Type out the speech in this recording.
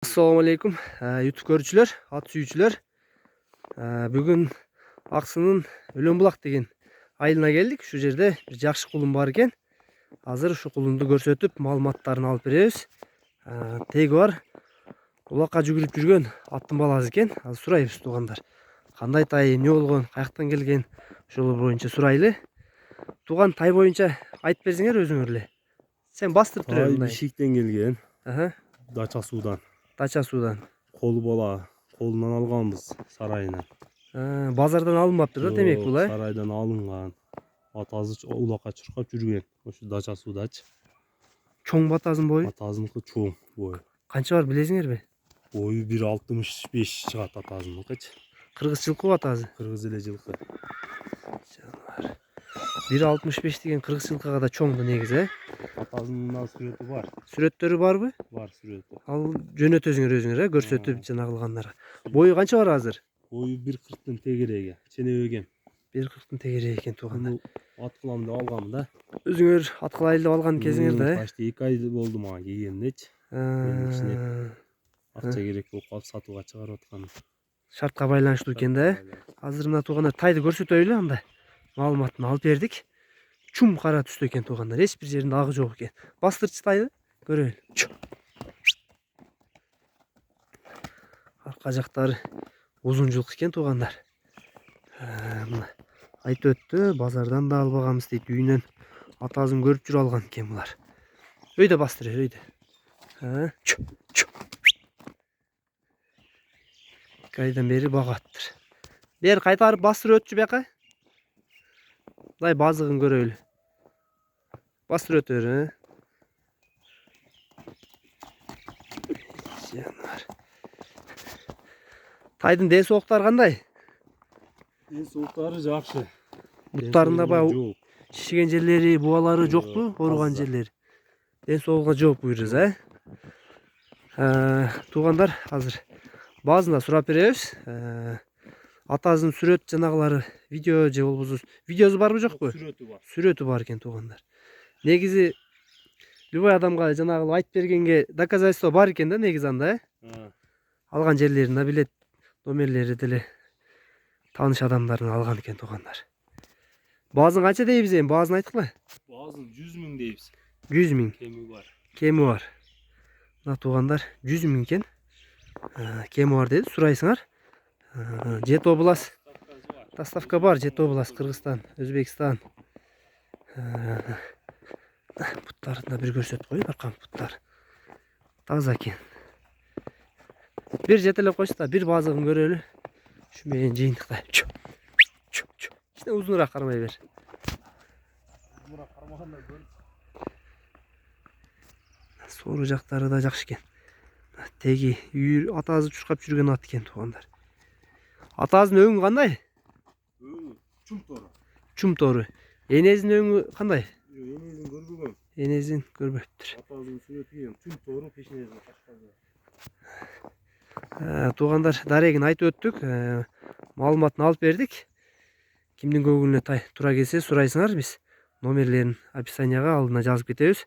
Assalamu alaikum YouTube görүүчүлөр, ат сүйүүчүлөр. Бүгүн Аксынын Өлөнбулак деген айылына келдик. Ушул жерде бир жакшы кулун бар экен. Азыр ушу кулунду көрсөтүп, маалыматтарын алып беребиз. Теги бар. Улакка жүгүрүп жүргөн аттын баласы экен. Азыр сурайбыз туугандар. Кандай тай, эмне болгон, каяктан келген? Ошол боюнча сурайлы. Тууган тай боюнча айтып берсеңер өзүңөр эле. Сен бастырып тур Тай мындай. Бишкектен келген. Дача суудан. Дача суудан. Кол бала колунан алганбыз сарайынан. Базардан алынмаптыр да демек бул, Сарайдан алынган. Атасы улакка чуркап жүргөн. Ошо дача суудачы. Чоң батаздын бою? Атасыныкы чоң бою. Канча бар билесиңерби? Бою 1,65 чыгат атасыныкычы. Кыргыз жылкы атасы. Кыргыз эле жылкы. 1,65 деген кыргыз жылкыга да чоңду негизи, Атасынын сүрөтү бар. Сүрөттөрү барбы? Бар сүрөтү. Ал жөнөтөсүңөр өзүңөр, көрсөтүп жана кылгандарга. Бою канча бар азыр? Бою 1,40-тын тегереги. Ченебеген. 1,40-тын тегереги экен туугандар. Ат кылам деп алгам да. Өзүңөр ат кылайлы деп алган кезиңерде, Почти 2 ай болду мага келгенинечи. Акча керек болуп калып сатууга чыгарып аткан. Шартка байланыштуу экен да. Азыр мына туугандар тайды көрсөтөйлү анда. Маалыматын алып бердик. Чум кара түстө экен туугандар. Эч бир жеринде агы жок экен. Бастырчы тайды көрөлү. Арка жактары узун жылкы экен туугандар. Мына айтып өттү, базардан да албаганбыз дейт. Үйүнөн атасын көрүп жүрүп алган экен булар. Өйдө бастыр, өйдө. 2 айдан бери багаттыр. Бер кайтарып бастыр өтчү бияка. Мындай базыгын көрөлү. Бастыр өтөр, Тайдын ден соолуктары кандай? Ден соолуктары жакшы. Буттарында баягы шишиген жерлери, бубалары жокпу? Ооруган жерлери. Ден соолугуна жооп буйрубуз, Туугандар, азыр баазына сурап беребиз. Атасынын сүрөт жанагылары видео же болбосо видеосу барбы жокпу? Сүрөтү бар. Сүрөтү бар экен туугандар. Негизи любой адамга жанагы айтып бергенге доказательство бар экен да негизи анда, Алган жерлерин да билет, номерлери деле тааныш адамдардын алган экен туугандар. Баазын канча дейбиз эми? Баазын айткыла. Баазын 100 000 дейбиз. 100 000. Кеми бар. Кеми бар. Мына туугандар 100 000 экен. Кеми бар деди, сурайсыңар. Жет область. Доставка бар, Жет область, Кыргызстан, Өзбекстан. Буттарын да бир көрсөтүп коеюн, аркан буттар. Таза экен. Бир жетелеп койсу да, бир баазыгын көрөлү. Ушу менен жыйынтыктайбы. Ичине узунураак кармай бер. Соору жактары да жакшы экен. Теги атасы чуркап жүргөн ат экен туугандар. Атасынын өңү кандай? Өңү чум тору. Чум тору. Энесинин өңү кандай? Энесин көрбөгөм. Энесин көрбөптүр. Атасынын сүрөтү чум тору пешенесине качкан. Туугандар, дарегин айтып өттүк. Маалыматын алып бердик. Кимдин көңүлүнө тай тура келсе сурайсыңар, биз номерлерин описанияга алдына жазып кетебиз.